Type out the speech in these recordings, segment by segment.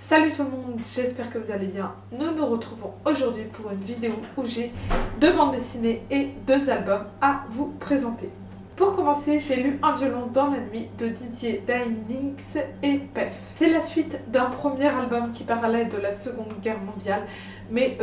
Salut tout le monde, j'espère que vous allez bien. Nous nous retrouvons aujourd'hui pour une vidéo où j'ai 2 bandes dessinées et 2 albums à vous présenter. Pour commencer, j'ai lu Un violon dans la nuit de Didier Deinix et Pef. C'est la suite d'un premier album qui parlait de la Seconde Guerre mondiale, mais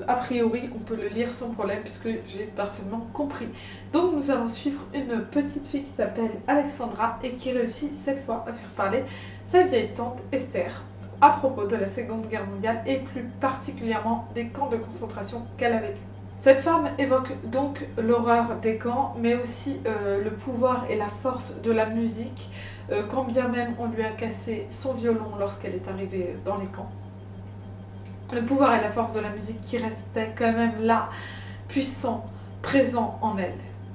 a priori on peut le lire sans problème puisque j'ai parfaitement compris. Donc nous allons suivre une petite fille qui s'appelle Alexandra et qui réussit cette fois à faire parler sa vieille tante Esther à propos de la Seconde Guerre mondiale et plus particulièrement des camps de concentration qu'elle a vécu. Cette femme évoque donc l'horreur des camps, mais aussi le pouvoir et la force de la musique, quand bien même on lui a cassé son violon lorsqu'elle est arrivée dans les camps. Le pouvoir et la force de la musique qui restaient quand même là, puissants, présents en elle.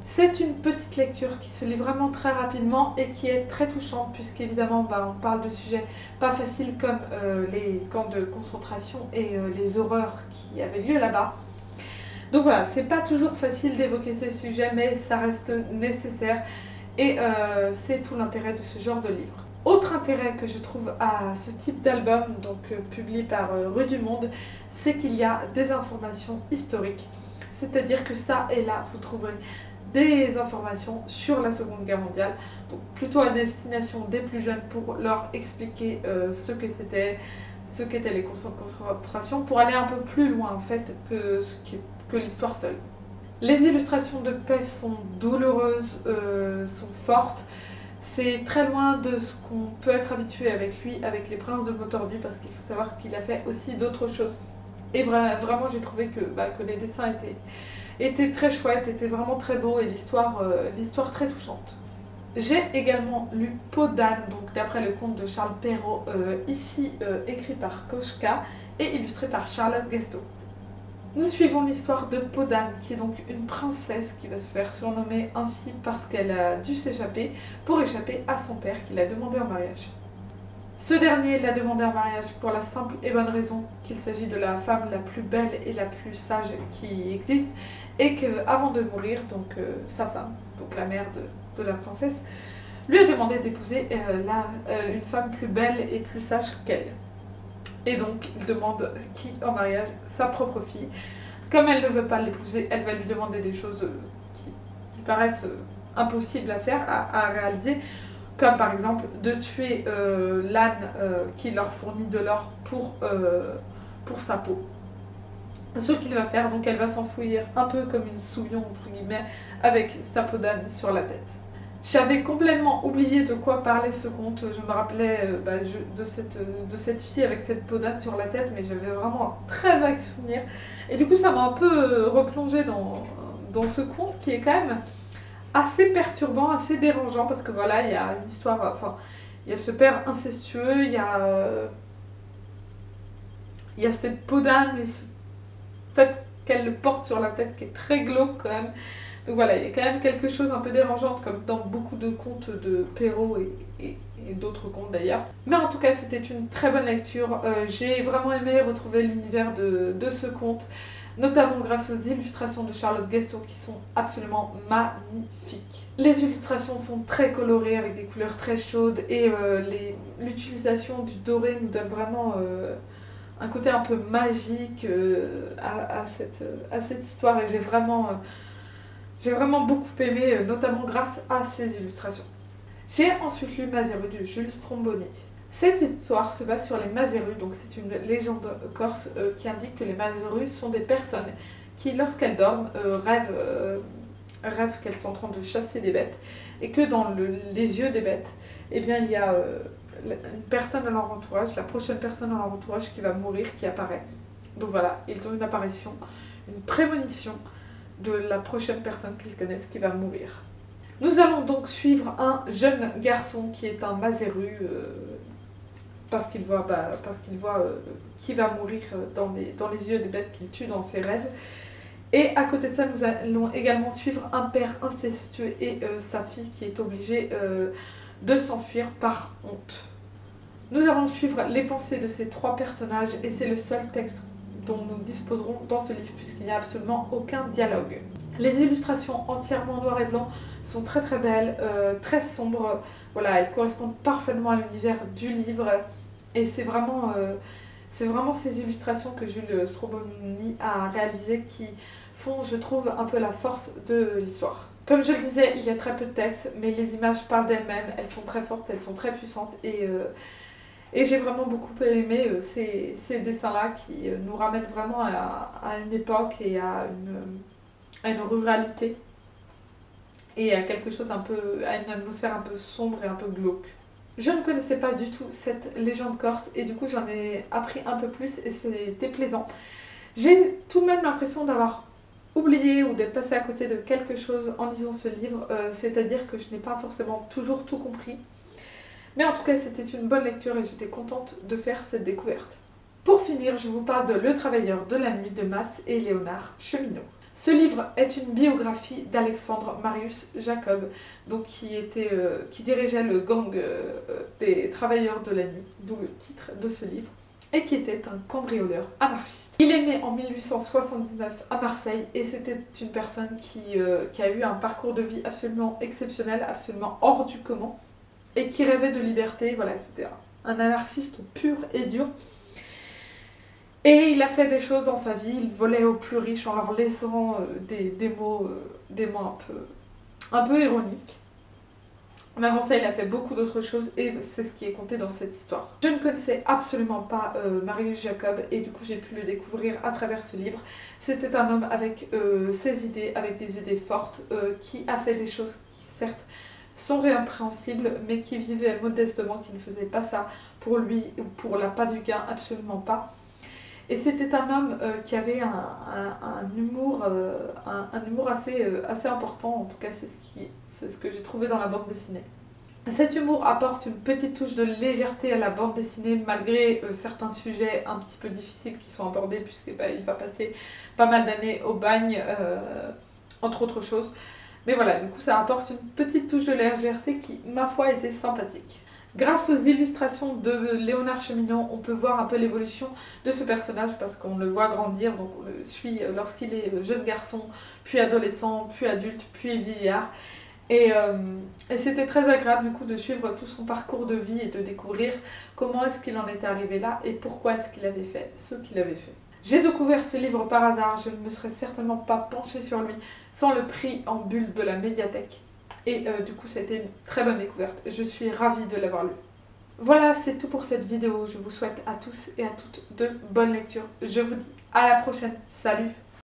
C'est une petite lecture qui se lit vraiment très rapidement et qui est très touchante puisqu'évidemment on parle de sujets pas faciles comme les camps de concentration et les horreurs qui avaient lieu là-bas. Donc voilà, c'est pas toujours facile d'évoquer ces sujets mais ça reste nécessaire et c'est tout l'intérêt de ce genre de livre. Autre intérêt que je trouve à ce type d'album, donc publié par Rue du Monde, c'est qu'il y a des informations historiques. C'est-à-dire que ça et là, vous trouverez des informations sur la Seconde Guerre mondiale, donc plutôt à destination des plus jeunes pour leur expliquer ce qu'étaient les camps de concentration, pour aller un peu plus loin en fait que l'histoire seule. Les illustrations de Pef sont douloureuses, sont fortes. C'est très loin de ce qu'on peut être habitué avec lui, avec les Princes de Motordu, parce qu'il faut savoir qu'il a fait aussi d'autres choses. Et vraiment, j'ai trouvé que les dessins étaient très chouettes, étaient vraiment très beaux et l'histoire très touchante. J'ai également lu Peau d'âne, donc d'après le conte de Charles Perrault, ici écrit par Koshka et illustré par Charlotte Guesto. Nous suivons l'histoire de Peau d'âne, qui est donc une princesse qui va se faire surnommer ainsi parce qu'elle a dû s'échapper pour échapper à son père qui l'a demandé en mariage. Ce dernier l'a demandé en mariage pour la simple et bonne raison qu'il s'agit de la femme la plus belle et la plus sage qui existe et qu'avant de mourir, donc sa femme, donc la mère de la princesse, lui a demandé d'épouser une femme plus belle et plus sage qu'elle. Et donc il demande qui en mariage? Sa propre fille. Comme elle ne veut pas l'épouser, elle va lui demander des choses qui lui paraissent impossibles à faire, à réaliser, comme par exemple de tuer l'âne qui leur fournit de l'or pour sa peau. Ce qu'il va faire, donc elle va s'enfouir un peu comme une souillon entre guillemets avec sa peau d'âne sur la tête. J'avais complètement oublié de quoi parlait ce conte, je me rappelais de cette fille avec cette peau d'âne sur la tête, mais j'avais vraiment un très vague souvenir. Et du coup ça m'a un peu replongée dans ce conte qui est quand même assez perturbant, assez dérangeant, parce que voilà, il y a une histoire, enfin, il y a ce père incestueux, il y a cette peau d'âne et ce fait qu'elle le porte sur la tête qui est très glauque quand même. Donc voilà, il y a quand même quelque chose un peu dérangeant, comme dans beaucoup de contes de Perrault et d'autres contes d'ailleurs. Mais en tout cas, c'était une très bonne lecture. J'ai vraiment aimé retrouver l'univers de ce conte, notamment grâce aux illustrations de Charlotte Guesto qui sont absolument magnifiques. Les illustrations sont très colorées avec des couleurs très chaudes et l'utilisation du doré nous donne vraiment un côté un peu magique à cette histoire et j'ai vraiment beaucoup aimé, notamment grâce à ces illustrations. J'ai ensuite lu Maseru de Jules Stromboni. Cette histoire se base sur les Maserus, donc c'est une légende corse qui indique que les Maserus sont des personnes qui, lorsqu'elles dorment, rêvent qu'elles sont en train de chasser des bêtes et que dans les yeux des bêtes, eh bien, il y a une personne dans leur entourage, la prochaine personne dans leur entourage qui va mourir, qui apparaît. Donc voilà, ils ont une apparition, une prémonition de la prochaine personne qu'ils connaissent qui va mourir. Nous allons donc suivre un jeune garçon qui est un Maseru parce qu'il voit qui va mourir dans les yeux des bêtes qu'il tue dans ses rêves. Et à côté de ça, nous allons également suivre un père incestueux et sa fille qui est obligée de s'enfuir par honte. Nous allons suivre les pensées de ces 3 personnages et c'est le seul texte dont nous disposerons dans ce livre puisqu'il n'y a absolument aucun dialogue. Les illustrations entièrement noir et blanc sont très très belles, très sombres. Voilà, elles correspondent parfaitement à l'univers du livre Et c'est vraiment ces illustrations que Jules Stroboni a réalisées qui font, je trouve, un peu la force de l'histoire. Comme je le disais, il y a très peu de texte, mais les images parlent d'elles-mêmes, elles sont très fortes, elles sont très puissantes, et j'ai vraiment beaucoup aimé ces dessins-là qui nous ramènent vraiment à une époque et à une ruralité, et à quelque chose un peu, à une atmosphère un peu sombre et un peu glauque. Je ne connaissais pas du tout cette légende corse, et du coup j'en ai appris un peu plus, et c'était plaisant. J'ai tout de même l'impression d'avoir oublié ou d'être passée à côté de quelque chose en lisant ce livre, c'est-à-dire que je n'ai pas forcément toujours tout compris. Mais en tout cas, c'était une bonne lecture et j'étais contente de faire cette découverte. Pour finir, je vous parle de Le Travailleur de la Nuit de Mas et Léonard Cheminot. Ce livre est une biographie d'Alexandre Marius Jacob, donc qui dirigeait le gang des Travailleurs de la Nuit, d'où le titre de ce livre, et qui était un cambrioleur anarchiste. Il est né en 1879 à Marseille et c'était une personne qui a eu un parcours de vie absolument exceptionnel, absolument hors du commun, et qui rêvait de liberté. Voilà, c'était un anarchiste pur et dur. Et il a fait des choses dans sa vie, il volait aux plus riches en leur laissant des mots un peu ironiques. Mais avant ça, il a fait beaucoup d'autres choses et c'est ce qui est compté dans cette histoire. Je ne connaissais absolument pas Marius Jacob et du coup j'ai pu le découvrir à travers ce livre. C'était un homme avec ses idées, avec des idées fortes, qui a fait des choses qui certes sont répréhensibles, mais qui vivait modestement, qui ne faisait pas ça pour lui ou pour l'appât du gain, absolument pas. Et c'était un homme qui avait un humour assez important, en tout cas c'est ce que j'ai trouvé dans la bande dessinée. Cet humour apporte une petite touche de légèreté à la bande dessinée malgré certains sujets un petit peu difficiles qui sont abordés puisqu'il va passer pas mal d'années au bagne, entre autres choses. Mais voilà, du coup ça apporte une petite touche de légèreté qui, ma foi, était sympathique. Grâce aux illustrations de Léonard Cheminot, on peut voir un peu l'évolution de ce personnage parce qu'on le voit grandir, donc on le suit lorsqu'il est jeune garçon, puis adolescent, puis adulte, puis vieillard. Et c'était très agréable du coup de suivre tout son parcours de vie et de découvrir comment est-ce qu'il en était arrivé là et pourquoi est-ce qu'il avait fait ce qu'il avait fait. J'ai découvert ce livre par hasard, je ne me serais certainement pas penchée sur lui sans le prix en bulle de la médiathèque. Et du coup, ça a été une très bonne découverte. Je suis ravie de l'avoir lu. Voilà, c'est tout pour cette vidéo. Je vous souhaite à tous et à toutes de bonnes lectures. Je vous dis à la prochaine. Salut!